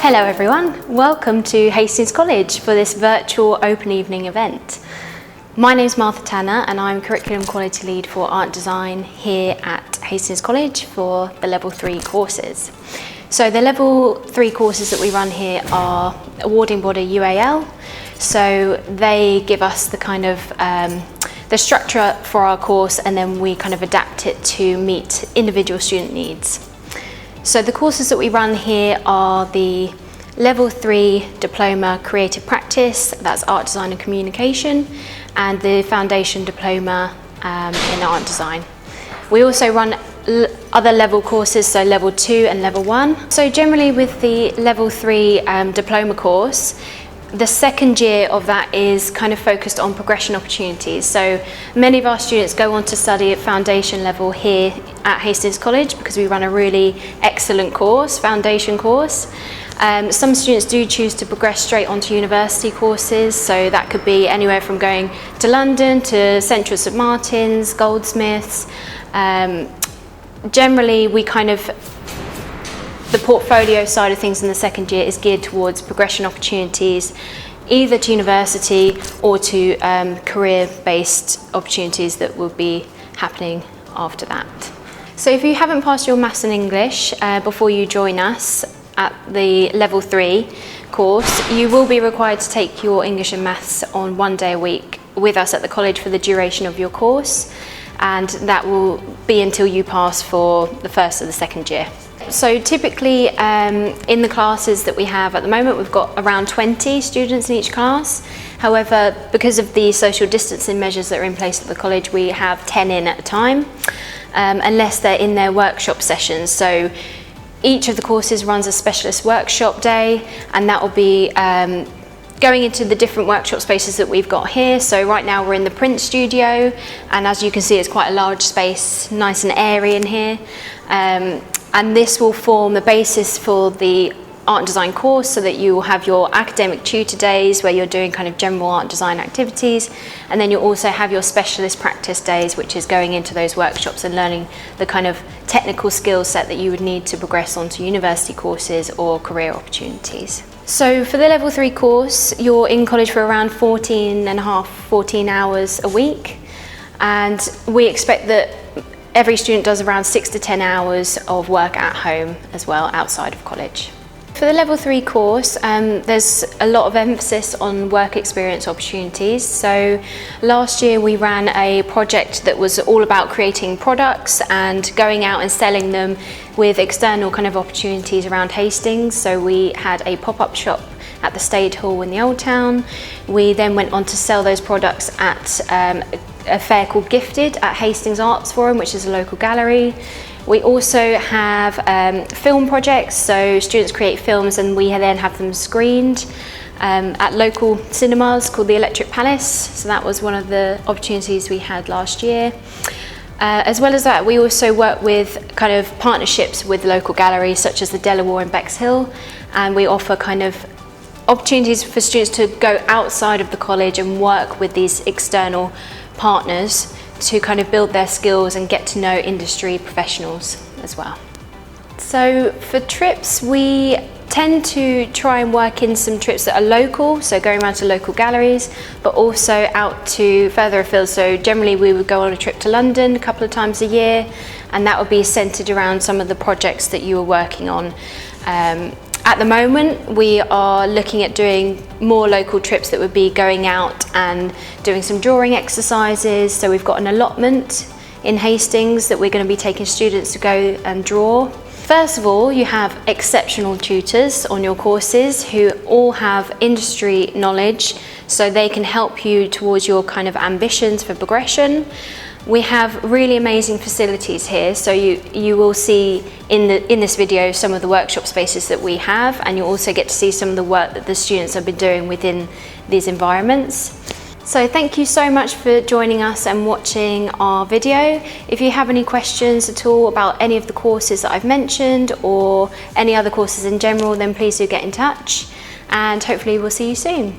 Hello everyone, welcome to Hastings College for this virtual open evening event. My name is Martha Tanner and I'm Curriculum Quality Lead for Art Design here at Hastings College for the Level 3 courses. So the Level 3 courses that we run here are awarding body UAL, so they give us the kind of the structure for our course and then we kind of adapt it to meet individual student needs. So the courses that we run here are the Level 3 Diploma Creative Practice, that's Art Design and Communication, and the Foundation Diploma in Art Design. We also run other level courses, so Level 2 and Level 1. So generally with the Level 3 Diploma course, the second year of that is kind of focused on progression opportunities. So many of our students go on to study at foundation level here at Hastings College because we run a really excellent course, foundation course. Some students do choose to progress straight onto university courses, so that could be anywhere from going to London to Central St Martin's, Goldsmiths. Generally we kind of the portfolio side of things in the second year is geared towards progression opportunities, either to university or to career-based opportunities that will be happening after that. So if you haven't passed your Maths and English before you join us at the Level 3 course, you will be required to take your English and Maths on 1 day a week with us at the college for the duration of your course, and that will be until you pass for the first or the second year. So typically in the classes that we have at the moment, we've got around 20 students in each class. However, because of the social distancing measures that are in place at the college, we have 10 in at a time, unless they're in their workshop sessions. So each of the courses runs a specialist workshop day, and that will be going into the different workshop spaces that we've got here. So right now we're in the print studio, and as you can see it's quite a large space, nice and airy in here. And this will form the basis for the art and design course, so that you will have your academic tutor days where you're doing kind of general art and design activities, and then you'll also have your specialist practice days, which is going into those workshops and learning the kind of technical skill set that you would need to progress onto university courses or career opportunities. So for the Level 3 course, you're in college for around 14 hours a week, and we expect that every student does around 6 to 10 hours of work at home as well, outside of college. For the Level 3 course, there's a lot of emphasis on work experience opportunities. So last year we ran a project that was all about creating products and going out and selling them with external kind of opportunities around Hastings. So we had a pop-up shop at the Stade Hall in the Old Town. We then went on to sell those products at a fair called Gifted at Hastings Arts Forum, which is a local gallery. We also have film projects, so students create films and we then have them screened at local cinemas called the Electric Palace. So that was one of the opportunities we had last year. As well as that, we also work with kind of partnerships with local galleries such as the Delaware in Bexhill, and we offer kind of opportunities for students to go outside of the college and work with these external partners to kind of build their skills and get to know industry professionals as well. So for trips, we tend to try and work in some trips that are local, so going around to local galleries, but also out to further afield. So generally we would go on a trip to London a couple of times a year, and that would be centered around some of the projects that you were working on. At the moment, we are looking at doing more local trips that would be going out and doing some drawing exercises. So we've got an allotment in Hastings that we're going to be taking students to go and draw. First of all, you have exceptional tutors on your courses who all have industry knowledge, so they can help you towards your kind of ambitions for progression. We have really amazing facilities here, so you will see in this video some of the workshop spaces that we have, and you'll also get to see some of the work that the students have been doing within these environments. So thank you so much for joining us and watching our video. If you have any questions at all about any of the courses that I've mentioned or any other courses in general, then please do get in touch, and hopefully we'll see you soon.